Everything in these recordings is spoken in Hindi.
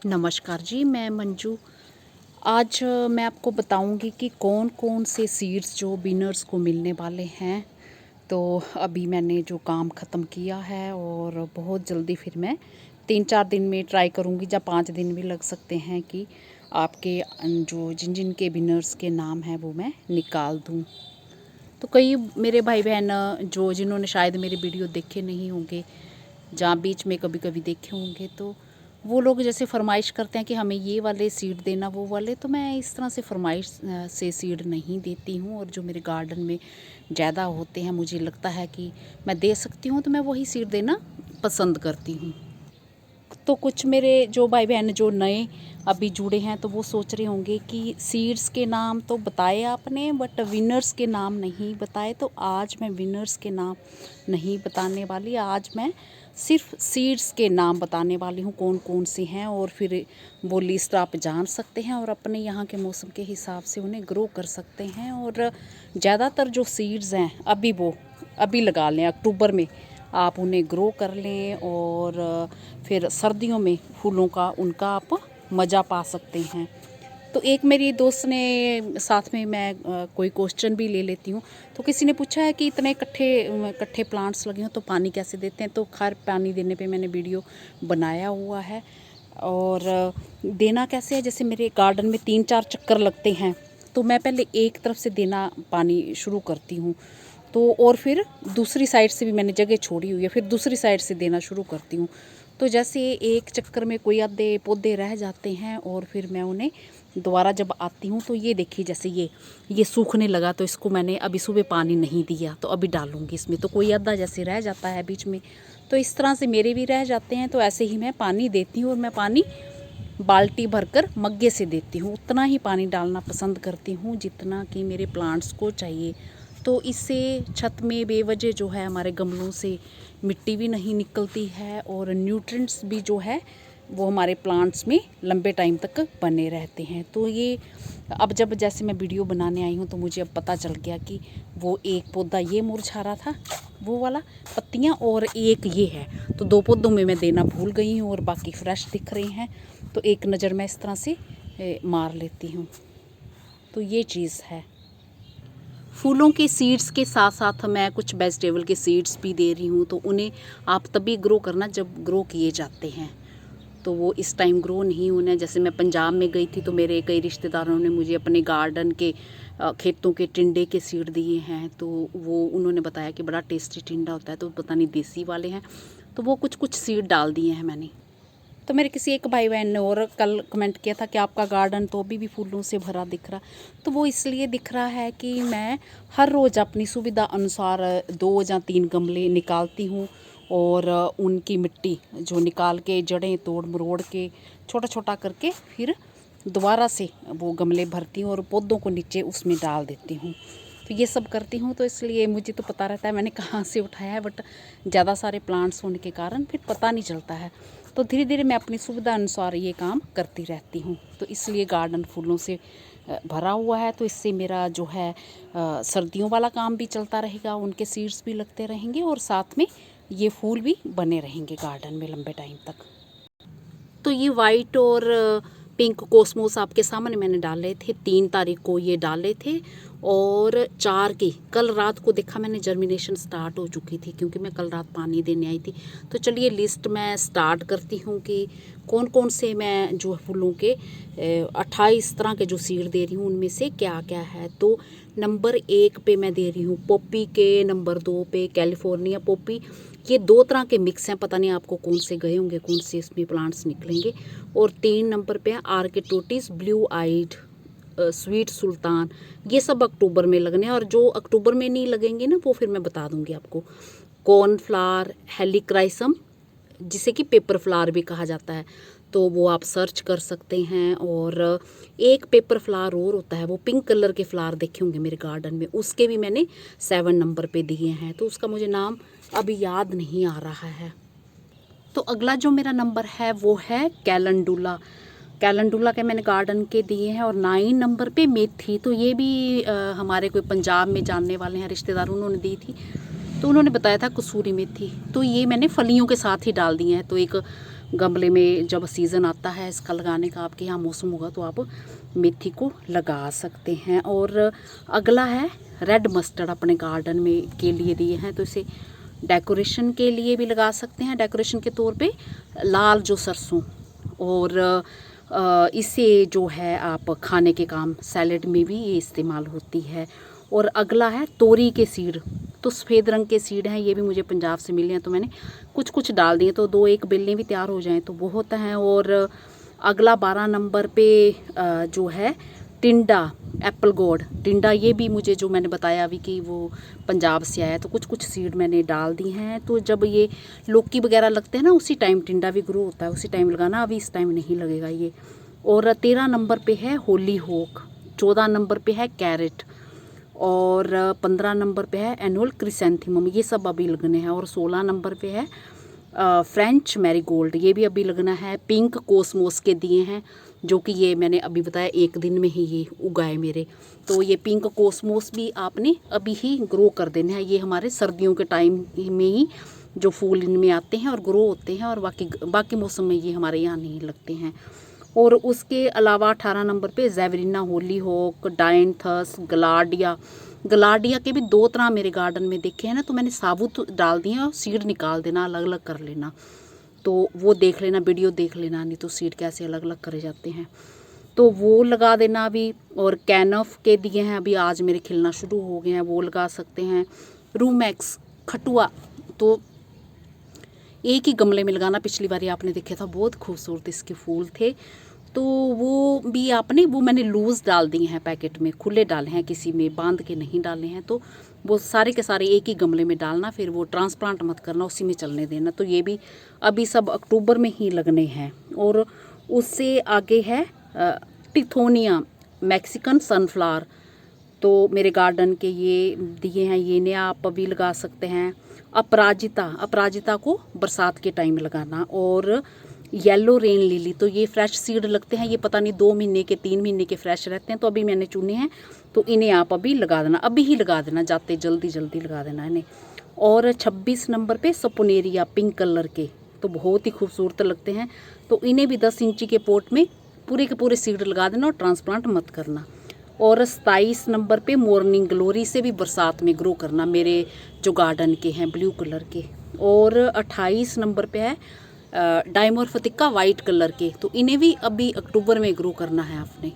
नमस्कार जी, मैं मंजू। आज मैं आपको बताऊंगी कि कौन कौन से सीड्स जो बिनर्स को मिलने वाले हैं। तो अभी मैंने जो काम ख़त्म किया है और बहुत जल्दी फिर मैं 3-4 दिन में ट्राई करूंगी, या 5 दिन भी लग सकते हैं कि आपके जो जिन जिन के बिनर्स के नाम हैं वो मैं निकाल दूं। तो कई मेरे भाई बहन जो जिन्होंने शायद मेरे वीडियो देखे नहीं होंगे, जहाँ बीच में कभी कभी देखे होंगे, तो वो लोग जैसे फरमाइश करते हैं कि हमें ये वाले सीड देना वो वाले। तो मैं इस तरह से फरमाइश से सीड नहीं देती हूँ, और जो मेरे गार्डन में ज़्यादा होते हैं मुझे लगता है कि मैं दे सकती हूँ, तो मैं वही सीड देना पसंद करती हूँ। तो कुछ मेरे जो भाई बहन जो नए अभी जुड़े हैं तो वो सोच रहे होंगे कि सीड्स के नाम तो बताए आपने बट विनर्स के नाम नहीं बताए। तो आज मैं विनर्स के नाम नहीं बताने वाली, आज मैं सिर्फ सीड्स के नाम बताने वाली हूँ कौन कौन से हैं, और फिर वो लिस्ट आप जान सकते हैं और अपने यहाँ के मौसम के हिसाब से उन्हें ग्रो कर सकते हैं। और ज़्यादातर जो सीड्स हैं अभी लगा लें, अक्टूबर में आप उन्हें ग्रो कर लें, और फिर सर्दियों में फूलों का उनका आप मज़ा पा सकते हैं। तो एक मेरी दोस्त ने साथ में मैं कोई क्वेश्चन भी ले लेती हूँ। तो किसी ने पूछा है कि इतने इकट्ठे प्लांट्स लगे हों तो पानी कैसे देते हैं। तो खैर पानी देने पे मैंने वीडियो बनाया हुआ है। और देना कैसे है, जैसे मेरे गार्डन में 3-4 चक्कर लगते हैं, तो मैं पहले एक तरफ से देना पानी शुरू करती हूँ, तो और फिर दूसरी साइड से भी मैंने जगह छोड़ी हुई है, फिर दूसरी साइड से देना शुरू करती हूँ। तो जैसे एक चक्कर में कोई आधे पौधे रह जाते हैं और फिर मैं उन्हें दोबारा जब आती हूँ तो ये देखिए, जैसे ये सूखने लगा, तो इसको मैंने अभी सुबह पानी नहीं दिया, तो अभी डालूँगी इसमें। तो कोई आधा जैसे रह जाता है बीच में, तो इस तरह से मेरे भी रह जाते हैं। तो ऐसे ही मैं पानी देती हूँ, और मैं पानी बाल्टी भरकर मग्गे से देती हूँ। उतना ही पानी डालना पसंद करती हूँ जितना कि मेरे प्लांट्स को चाहिए। तो इससे छत में बेवजह जो है हमारे गमलों से मिट्टी भी नहीं निकलती है, और न्यूट्रिएंट्स भी जो है वो हमारे प्लांट्स में लंबे टाइम तक बने रहते हैं। तो ये अब जब जैसे मैं वीडियो बनाने आई हूँ तो मुझे अब पता चल गया कि वो एक पौधा ये मुरझा रहा था, वो वाला पत्तियाँ, और एक ये है। तो 2 पौधों में मैं देना भूल गई हूँ और बाकी फ्रेश दिख रहे हैं। तो एक नज़र मैं इस तरह से मार लेती हूँ। तो ये चीज़ है। फूलों के सीड्स के साथ साथ मैं कुछ वेजिटेबल के सीड्स भी दे रही हूँ। तो उन्हें आप तभी ग्रो करना जब ग्रो किए जाते हैं, तो वो इस टाइम ग्रो नहीं होना है। जैसे मैं पंजाब में गई थी तो मेरे कई रिश्तेदारों ने मुझे अपने गार्डन के खेतों के टिंडे के सीड दिए हैं। तो वो उन्होंने बताया कि बड़ा टेस्टी टिंडा होता है, तो पता नहीं देसी वाले हैं, तो वो कुछ कुछ सीड डाल दिए हैं मैंने। तो मेरे किसी एक भाई बहन ने और कल कमेंट किया था कि आपका गार्डन तो अभी भी फूलों से भरा दिख रहा। तो वो इसलिए दिख रहा है कि मैं हर रोज़ अपनी सुविधा अनुसार 2 या 3 गमले निकालती हूँ, और उनकी मिट्टी जो निकाल के जड़ें तोड़ मरोड़ के छोटा छोटा करके फिर दोबारा से वो गमले भरती हूँ और पौधों को नीचे उसमें डाल देती हूँ। तो ये सब करती हूँ, तो इसलिए मुझे तो पता रहता है मैंने कहाँ से उठाया है, बट ज़्यादा सारे प्लांट्स होने के कारण फिर पता नहीं चलता है। तो धीरे धीरे मैं अपनी सुविधा अनुसार ये काम करती रहती हूँ। तो इसलिए गार्डन फूलों से भरा हुआ है। तो इससे मेरा जो है सर्दियों वाला काम भी चलता रहेगा, उनके सीड्स भी लगते रहेंगे, और साथ में ये फूल भी बने रहेंगे गार्डन में लंबे टाइम तक। तो ये वाइट और पिंक कॉस्मोस आपके सामने मैंने डाले थे, 3 तारीख को ये डाले थे, और 4 की कल रात को देखा मैंने जर्मिनेशन स्टार्ट हो चुकी थी, क्योंकि मैं कल रात पानी देने आई थी। तो चलिए लिस्ट मैं स्टार्ट करती हूँ कि कौन कौन से मैं जो फूलों के 28 तरह के जो सीड दे रही हूँ उनमें से क्या क्या है। तो नंबर 1 पे मैं दे रही हूँ पॉपी के, नंबर 2 पे कैलिफोर्निया पॉपी। ये 2 तरह के मिक्स हैं, पता नहीं आपको कौन से गए होंगे, कौन से इसमें प्लांट्स निकलेंगे। और 3 नंबर पे है आर्किटोटिस ब्लू आइड स्वीट सुल्तान। ये सब अक्टूबर में लगने हैं, और जो अक्टूबर में नहीं लगेंगे ना वो फिर मैं बता दूंगी आपको। कॉर्नफ्लावर हेलिक्राइसम, जिसे कि पेपर फ्लावर भी कहा जाता है, तो वो आप सर्च कर सकते हैं। और एक पेपर फ्लावर और होता है, वो पिंक कलर के फ्लावर देखे होंगे मेरे गार्डन में, उसके भी मैंने 7 नंबर पे दिए हैं। तो उसका मुझे नाम अभी याद नहीं आ रहा है। तो अगला जो मेरा नंबर है वो है कैलेंडुला। कैलेंडुला के मैंने गार्डन के दिए हैं। और 9 नंबर पे मेथी, तो ये भी हमारे कोई पंजाब में जानने वाले हैं रिश्तेदार, उन्होंने दी थी, तो उन्होंने बताया था कसूरी मेथी। तो ये मैंने फलियों के साथ ही डाल दिए हैं। तो एक गमले में जब सीज़न आता है इसका लगाने का, आपके यहाँ मौसम होगा तो आप मेथी को लगा सकते हैं। और अगला है रेड मस्टर्ड, अपने गार्डन में के लिए दिए हैं, तो इसे डेकोरेशन के लिए भी लगा सकते हैं, डेकोरेशन के तौर पे। लाल जो सरसों, और इसे जो है आप खाने के काम, सैलेड में भी ये इस्तेमाल होती है। और अगला है तोरी के सीड, तो सफ़ेद रंग के सीड हैं, ये भी मुझे पंजाब से मिले हैं, तो मैंने कुछ कुछ डाल दिए, तो 2-1 बेलें भी तैयार हो जाएं तो बहुत हैं। और अगला 12 नंबर पे जो है टिंडा, एप्पल गोड टिंडा, ये भी मुझे जो मैंने बताया अभी कि वो पंजाब से आया, तो कुछ कुछ सीड मैंने डाल दी हैं। तो जब ये लौकी वगैरह लगते हैं ना, उसी टाइम टिंडा भी ग्रो होता है, उसी टाइम लगाना, अभी इस टाइम नहीं लगेगा ये। और 13 नंबर पे है होली होक, 14 नंबर पे है कैरेट, और 15 नंबर पे है एनुअल क्रिसेंथेमम, ये सब अभी लगने हैं। और 16 नंबर पे है फ्रेंच मैरीगोल्ड, ये भी अभी लगना है। पिंक कोसमोस के दिए हैं, जो कि ये मैंने अभी बताया 1 दिन में ही ये उगाए मेरे। तो ये पिंक कोसमोस भी आपने अभी ही ग्रो कर देना है, ये हमारे सर्दियों के टाइम में ही जो फूल इनमें आते हैं और ग्रो होते हैं, और बाकी मौसम में ये हमारे यहाँ नहीं लगते हैं। और उसके अलावा 18 नंबर पे ज़ेवरीना, होली होक, डायंथस, गलाडिया के भी 2 तरह मेरे गार्डन में देखे हैं ना, तो मैंने साबुत डाल दिए और सीड निकाल देना, अलग अलग कर लेना, तो वो देख लेना, वीडियो देख लेना, नहीं तो सीड कैसे अलग अलग करे जाते हैं, तो वो लगा देना अभी। और कैनफ के दिए हैं, अभी आज मेरे खिलना शुरू हो गए हैं, वो लगा सकते हैं। रूमैक्स, खटुआ, तो एक ही गमले में लगाना, पिछली बार आपने देखा था बहुत खूबसूरत इसके फूल थे, तो वो भी आपने, वो मैंने लूज़ डाल दिए हैं पैकेट में, खुले डाले हैं, किसी में बांध के नहीं डाले हैं, तो वो सारे के सारे एक ही गमले में डालना, फिर वो ट्रांसप्लांट मत करना, उसी में चलने देना। तो ये भी अभी सब अक्टूबर में ही लगने हैं। और उससे आगे है टिथोनिया मैक्सिकन सनफ्लावर, तो मेरे गार्डन के ये दिए हैं, ये ने आप अभी लगा सकते हैं। अपराजिता को बरसात के टाइम लगाना। और येलो रेन लिली, तो ये फ्रेश सीड लगते हैं, ये पता नहीं 2 महीने के 3 महीने के फ्रेश रहते हैं, तो अभी मैंने चुने हैं, तो इन्हें आप अभी लगा देना, अभी ही लगा देना, जाते जल्दी लगा देना इन्हें। और 26 नंबर पे सपोनेरिया, पिंक कलर के, तो बहुत ही खूबसूरत लगते हैं, तो इन्हें भी 10 इंची के पोट में पूरे के पूरे सीड लगा देना और ट्रांसप्लांट मत करना। और 27 नंबर पे मॉर्निंग ग्लोरी, से भी बरसात में ग्रो करना, मेरे जो गार्डन के हैं ब्लू कलर के। और 28 नंबर पे है डायमोरफिथिका वाइट कलर के, तो इन्हें भी अभी अक्टूबर में ग्रो करना है आपने।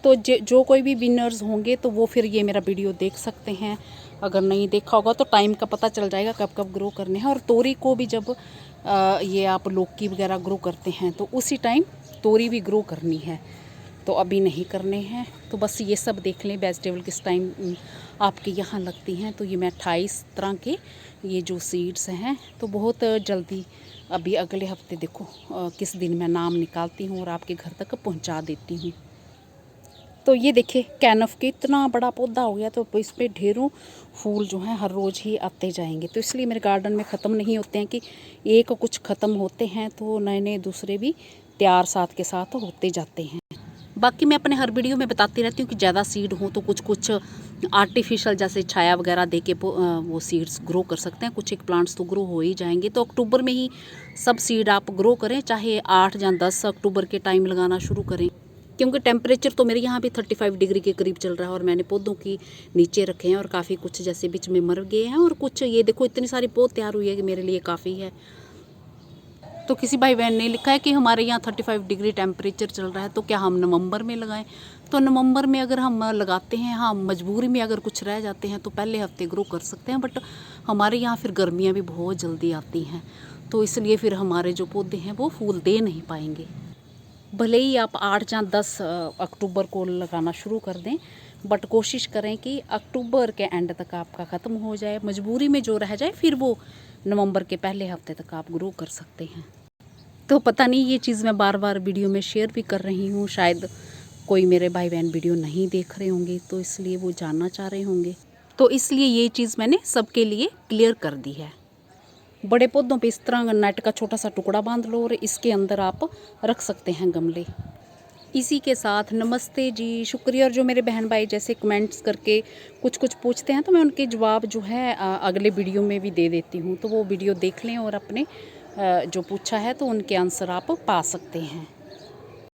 तो जो कोई भी विनर्स होंगे तो वो फिर ये मेरा वीडियो देख सकते हैं, अगर नहीं देखा होगा तो टाइम का पता चल जाएगा कब कब ग्रो करने हैं। और तोरी को भी जब ये आप लौकी वगैरह ग्रो करते हैं तो उसी टाइम तोरी भी ग्रो करनी है, तो अभी नहीं करने हैं। तो बस ये सब देख लें वेजिटेबल किस टाइम आपके यहाँ लगती हैं। तो ये मैं 28 तरह के ये जो सीड्स हैं, तो बहुत जल्दी अभी अगले हफ्ते देखो किस दिन मैं नाम निकालती हूँ और आपके घर तक पहुँचा देती हूँ। तो ये देखिए कैनफ के इतना बड़ा पौधा हो गया, तो इस पर ढेरों फूल जो हैं हर रोज़ ही आते जाएंगे, तो इसलिए मेरे गार्डन में ख़त्म नहीं होते हैं कि एक कुछ ख़त्म होते हैं तो नए नए दूसरे भी तैयार साथ के साथ होते जाते हैं। बाकी मैं अपने हर वीडियो में बताती रहती हूँ कि ज़्यादा सीड हो तो कुछ कुछ आर्टिफिशियल जैसे छाया वगैरह दे के वो सीड्स ग्रो कर सकते हैं, कुछ एक प्लांट्स तो ग्रो हो ही जाएंगे। तो अक्टूबर में ही सब सीड आप ग्रो करें, चाहे 8 या 10 अक्टूबर के टाइम लगाना शुरू करें, क्योंकि टेम्परेचर तो मेरे यहाँ भी 35 डिग्री के करीब चल रहा है। और मैंने पौधों की नीचे रखे हैं और काफ़ी कुछ जैसे बीच में मर गए हैं, और कुछ ये देखो इतनी सारी पौध तैयार हुई है कि मेरे लिए काफ़ी है। तो किसी भाई बहन ने लिखा है कि हमारे यहाँ 35 डिग्री टेम्परेचर चल रहा है, तो क्या हम नवंबर में लगाएं? तो नवंबर में अगर हम लगाते हैं, हाँ मजबूरी में अगर कुछ रह जाते हैं तो पहले हफ्ते ग्रो कर सकते हैं, बट हमारे यहाँ फिर गर्मियाँ भी बहुत जल्दी आती हैं, तो इसलिए फिर हमारे जो पौधे हैं वो फूल दे नहीं पाएंगे। भले ही आप 8 या 10 अक्टूबर को लगाना शुरू कर दें, बट कोशिश करें कि अक्टूबर के एंड तक आपका ख़त्म हो जाए। मजबूरी में जो रह जाए फिर वो नवंबर के पहले हफ्ते तक आप ग्रो कर सकते हैं। तो पता नहीं ये चीज़ मैं बार बार वीडियो में शेयर भी कर रही हूँ, शायद कोई मेरे भाई बहन वीडियो नहीं देख रहे होंगे, तो इसलिए वो जानना चाह रहे होंगे, तो इसलिए ये चीज़ मैंने सबके लिए क्लियर कर दी है। बड़े पौधों पे इस तरह नेट का छोटा सा टुकड़ा बांध लो और इसके अंदर आप रख सकते हैं गमले। इसी के साथ नमस्ते जी, शुक्रिया। और जो मेरे बहन भाई जैसे कमेंट्स करके कुछ कुछ पूछते हैं, तो मैं उनके जवाब जो है अगले वीडियो में भी दे देती हूँ, तो वो वीडियो देख लें और अपने जो पूछा है तो उनके आंसर आप पा सकते हैं।